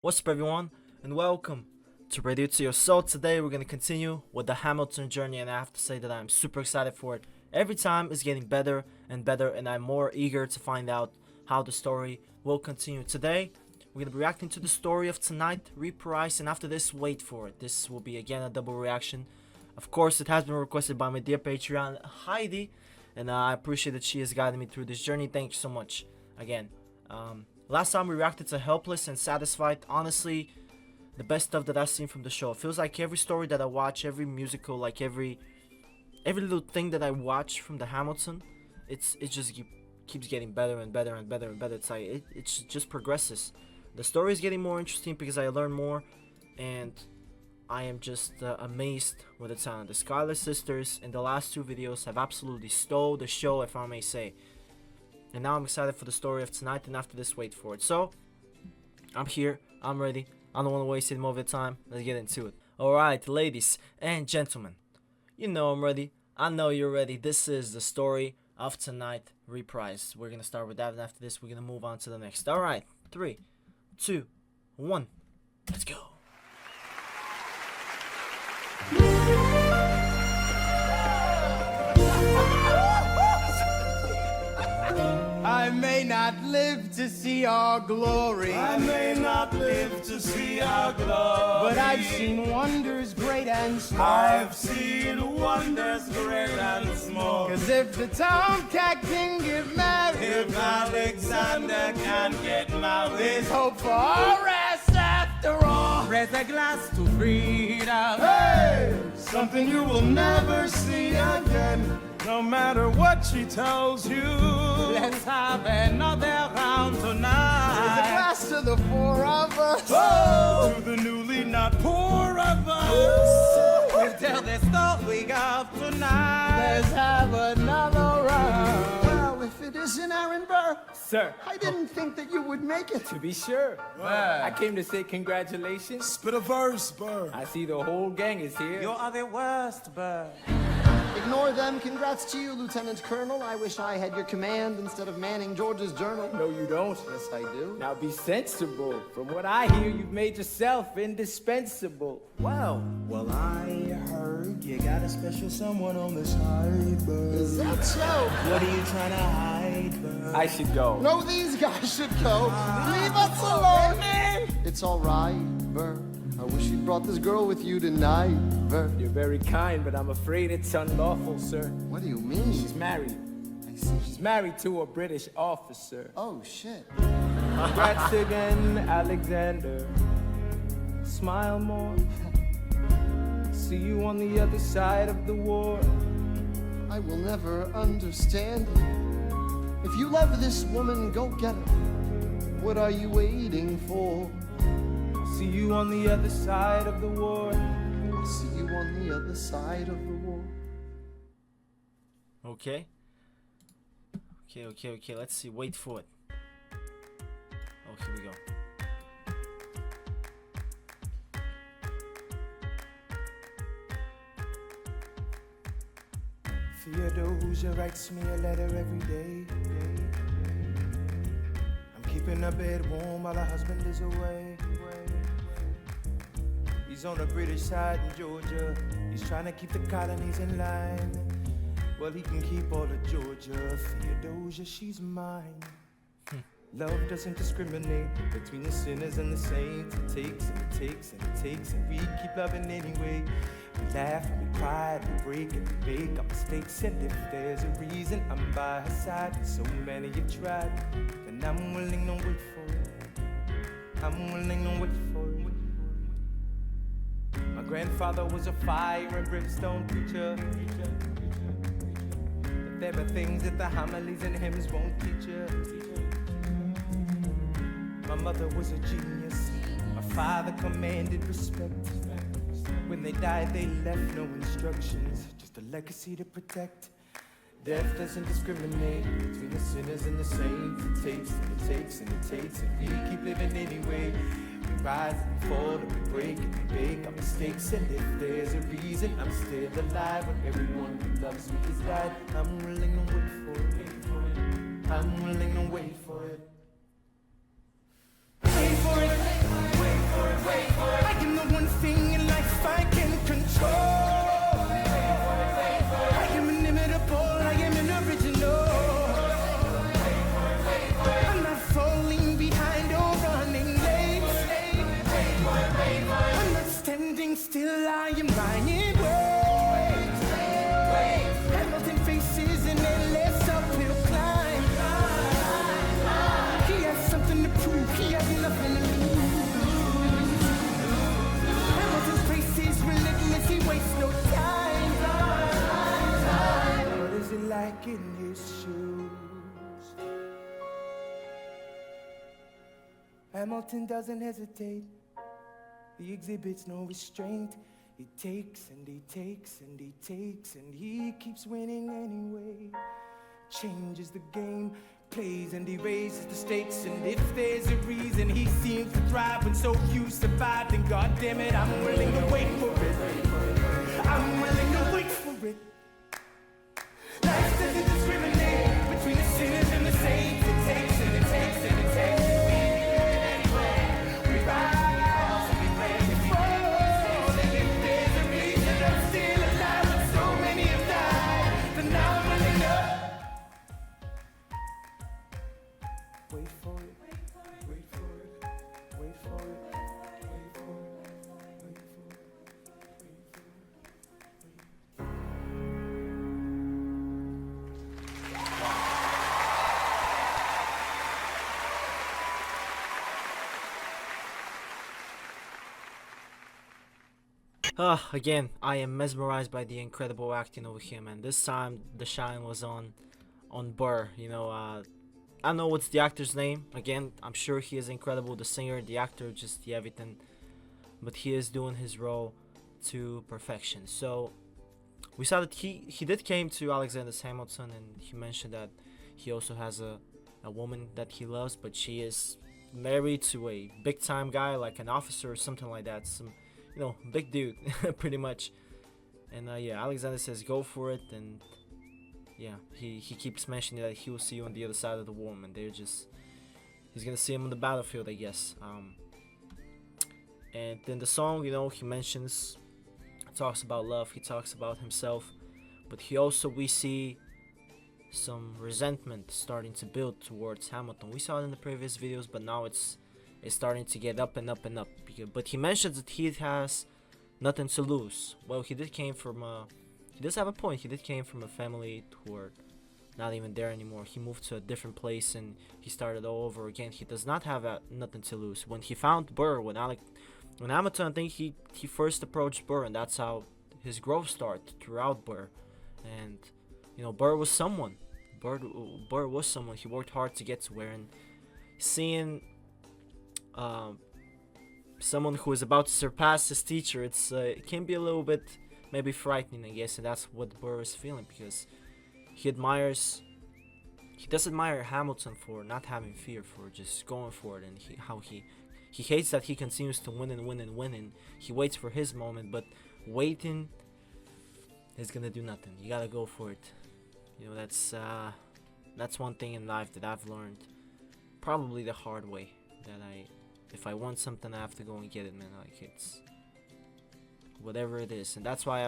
What's up everyone, and welcome to Radio to Your Soul. Today we're going to continue with the Hamilton journey, and I have to say that I'm super excited for it. Every time it's getting better and better, and I'm more eager to find out how the story will continue. Today we're going to be reacting to the story of tonight, reprise, and after this, wait for it. This will be again a double reaction. Of course, it has been requested by my dear Patreon Heidi, and I appreciate that she has guided me through this journey. Thank you so much again. Last time we reacted to Helpless and Satisfied. Honestly, the best stuff that I've seen from the show. It feels like every story that I watch, every musical, like every little thing that I watch from the Hamilton, it just keeps getting better and better and better and better. It's like it just progresses. The story is getting more interesting because I learn more, and I am just amazed with the talent. The Scarlet Sisters in the last two videos have absolutely stole the show, if I may say. And now I'm excited for the story of tonight, and after this, wait for it. So, I'm here, I'm ready, I don't want to waste any more of your time, let's get into it. Alright, ladies and gentlemen, you know I'm ready, I know you're ready. This is the story of tonight, reprise. We're going to start with that, and after this, we're going to move on to the next. Alright, 3, 2, 1, let's go. I may not live to see our glory. I may not live to see our glory. But I've seen wonders great and small. I've seen wonders great and small. 'Cause if the tomcat can get married, If Alexander can get married, there's hope for our ass after all. Raise a glass to freedom. hey, something you will never see again. No matter what she tells you, Let's have another round Raise a tonight. glass to the four of us. oh, to the newly not poor of us. We'll tell the story of tonight. Let's have another round. Well, if it isn't Aaron Burr, Sir, I didn't think that you would make it. to be sure. I came to say congratulations. Spit a verse, Burr. I see the whole gang is here. You are the worst, bird. Ignore them. Congrats to you, Lieutenant Colonel. I wish I had your command instead of manning George's journal. No, you don't. Yes, I do. Now be sensible. From what I hear, you've made yourself indispensable. Well, I heard you got a special someone on the side, Burr. Is that so? What are you trying to hide, Burr? I should go. No, these guys should go. Leave us alone, man. It's all right, Burr. I wish you brought this girl with you tonight, Burr. You're very kind, but I'm afraid it's unlawful, sir. What do you mean? She's married. I see. She's married to a British officer. Oh, shit. Congrats again, Alexander. Smile more. See you on the other side of the war. I will never understand you. If you love this woman, go get her. What are you waiting for? See you on the other side of the war. I'll see you on the other side of the war. Okay. Okay, let's see, wait for it. Oh, here we go. Theodosia writes me a letter every day. I'm keeping her bed warm while her husband is away. He's on the British side in Georgia. He's trying to keep the colonies in line. Well, he can keep all of Georgia. Theodosia, she's mine. Love doesn't discriminate between the sinners and the saints. It takes and it takes and it takes, and we keep loving anyway. We laugh and we cry and we break and we make our mistakes. And if there's a reason, I'm by her side. So many have tried, then I'm willing to wait for it. I'm willing to wait for it. My grandfather was a fire and brimstone preacher. But there are things that the homilies and hymns won't teach you. My mother was a genius. My father commanded respect. When they died, they left no instructions, just a legacy to protect. Death doesn't discriminate between the sinners and the saints. It takes and it takes and it takes, and we keep living anyway. We rise and we fall and we break and we make our mistakes. And if there's a reason I'm still alive when everyone who loves me has died, I'm willing to wait for it. I'm willing to wait for it. Wait for it. still I am lying. Wait. Hamilton faces an endless uphill climb. He has something to prove, he has nothing to lose. Hamilton's pace is relentless, he wastes no time. What is it like in his shoes? Hamilton doesn't hesitate. He exhibits no restraint. He takes and he takes and he takes and he keeps winning anyway. Changes the game, plays and he raises the stakes. And if there's a reason he seems to thrive when so few survive, then God damn it, I'm willing to wait for it. I'm willing to wait for it. Life doesn't discriminate between the sinners and the saints. It takes and it takes and it takes. We rise and we play, we fall. And if there's a reason I'm still alive when so many have died, then I'm willing to wait for it, wait for it, wait for it, wait for it, wait for it, wait for it. Again, I am mesmerized by the incredible acting over here, man. This time the shine was on Burr. You know, I don't know what's the actor's name. Again, I'm sure he is incredible. The singer, the actor, just the everything. But he is doing his role to perfection. So we saw that he did came to Alexander's Hamilton, and he mentioned that he also has a woman that he loves, but she is married to a big time guy, like an officer or something like that. Some, you know, big dude, pretty much. And yeah, Alexander says go for it, and yeah, he keeps mentioning that he will see you on the other side of the war, and he's gonna see him on the battlefield, I guess. And then the song, you know, he talks about love, he talks about himself, but we see some resentment starting to build towards Hamilton. We saw it in the previous videos, but now it's starting to get up and up and up. But he mentions that he has nothing to lose. Well, he does have a point. He did came from a family who are not even there anymore. He moved to a different place and he started all over again. He does not have nothing to lose. When he found Burr, when Hamilton, I think he first approached Burr, and that's how his growth started throughout Burr. And you know, Burr was someone. Burr was someone. He worked hard to get to where, and seeing someone who is about to surpass his teacher, it can be a little bit maybe frightening, I guess, and that's what Burr is feeling, because he does admire Hamilton for not having fear, for just going for it, and how he hates that he continues to win and win and win, and he waits for his moment, but waiting is gonna do nothing. You gotta go for it. You know, that's one thing in life that I've learned, probably the hard way, that if I want something, I have to go and get it, man. Like, it's whatever it is, and that's why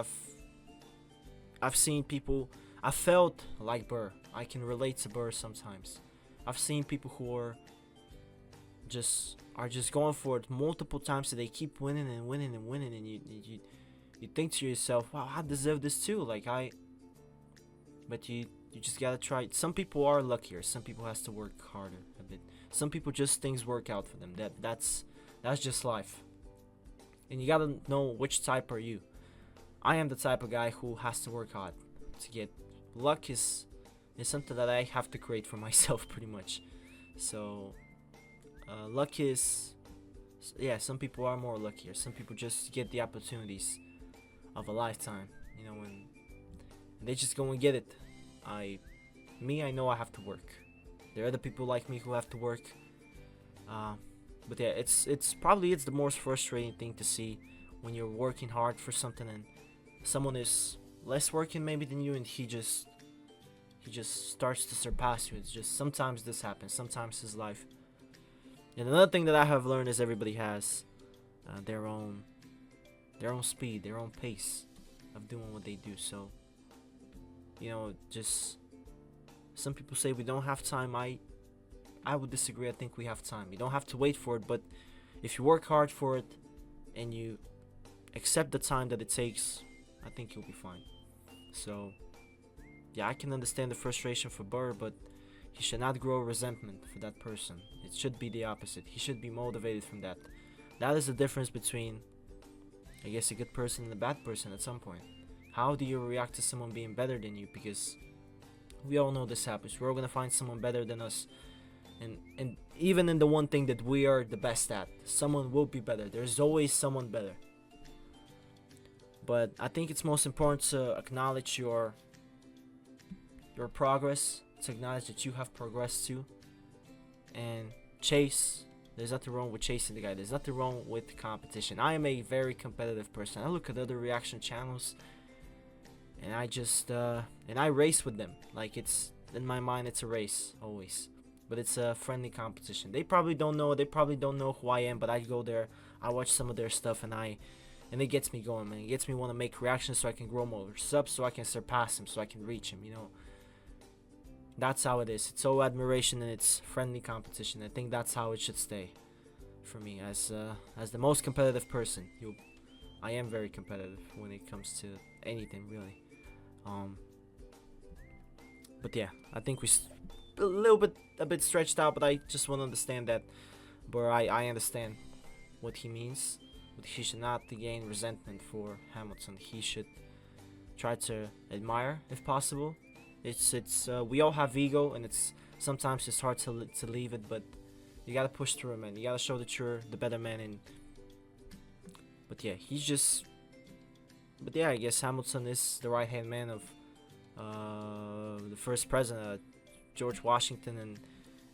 I've seen people. I felt like Burr. I can relate to Burr sometimes. I've seen people who are just going for it multiple times, so they keep winning and winning and winning, and you think to yourself, wow, I deserve this too. But you just gotta try. Some people are luckier. Some people has to work harder a bit. Some people just things work out for them. That's just life. And you gotta know which type are you. I am the type of guy who has to work hard to get. Luck is something that I have to create for myself, pretty much. So luck is, yeah, some people are more luckier. Some people just get the opportunities of a lifetime, you know, and they just go and get it. I know I have to work. There are other people like me who have to work. But yeah, it's the most frustrating thing to see when you're working hard for something and someone is less working maybe than you, and he just starts to surpass you. It's just, sometimes this happens. Sometimes his life. And another thing that I have learned is everybody has their own speed, their own pace of doing what they do. So, you know, just some people say we don't have time. I would disagree. I think we have time. You don't have to wait for it, but if you work hard for it and you accept the time that it takes, I think you'll be fine. So yeah, I can understand the frustration for Burr, but he should not grow resentment for that person. It should be the opposite. He should be motivated from that. That is the difference between, I guess, a good person and a bad person at some point. How do you react to someone being better than you? Because we all know this happens. We're all gonna find someone better than us. And even in the one thing that we are the best at, someone will be better. There's always someone better. But I think it's most important to acknowledge your progress, to acknowledge that you have progressed too, and chase. There's nothing wrong with chasing the guy. There's nothing wrong with competition. I am a very competitive person. I look at other reaction channels, and I just and I race with them. Like, it's in my mind, it's a race always, but it's a friendly competition. They probably don't know. They probably don't know who I am, but I go there. I watch some of their stuff, and it gets me going, man. It gets me want to make reactions so I can grow more subs, so I can surpass him, so I can reach him. You know. That's how it is. It's all admiration and it's friendly competition. I think that's how it should stay for me as the most competitive person. I am very competitive when it comes to anything, really. But yeah, I think a bit stretched out, but I just want to understand that. But I understand what he means. But he should not gain resentment for Hamilton. He should try to admire if possible. It's we all have ego, and sometimes it's hard to leave it, but you gotta push through it, man. You gotta show that you're the better man. But yeah, I guess Hamilton is the right hand man of the first president, George Washington,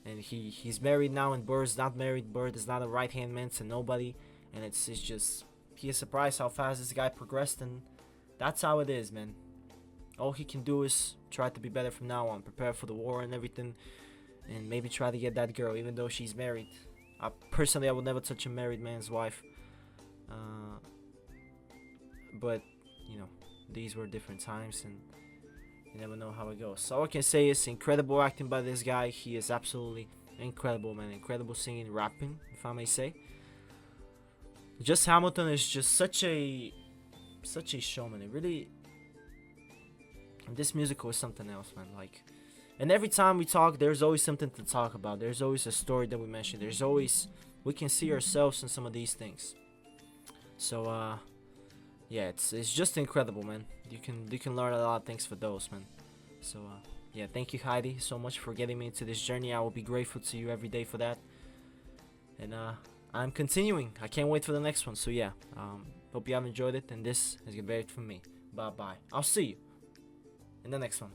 and he's married now, and Burr's not married. Burr is not a right hand man to nobody, and it's just he is surprised how fast this guy progressed, and that's how it is, man. All he can do is try to be better from now on, prepare for the war and everything, and maybe try to get that girl, even though she's married. Personally, I would never touch a married man's wife. But, you know, these were different times, and you never know how it goes. So all I can say is incredible acting by this guy. He is absolutely incredible, man. Incredible singing, rapping, if I may say. Just Hamilton is just such a showman. It really... This musical is something else, man. Like, and every time we talk, there's always something to talk about. There's always a story that we mention. There's always, we can see ourselves in some of these things. So yeah, it's just incredible, man. You can learn a lot of things for those, man. So yeah, thank you, Heidi, so much for getting me into this journey. I will be grateful to you every day for that. And I'm continuing. I can't wait for the next one. So yeah, hope you have enjoyed it. And this has been it from me. Bye bye. I'll see you in the next one.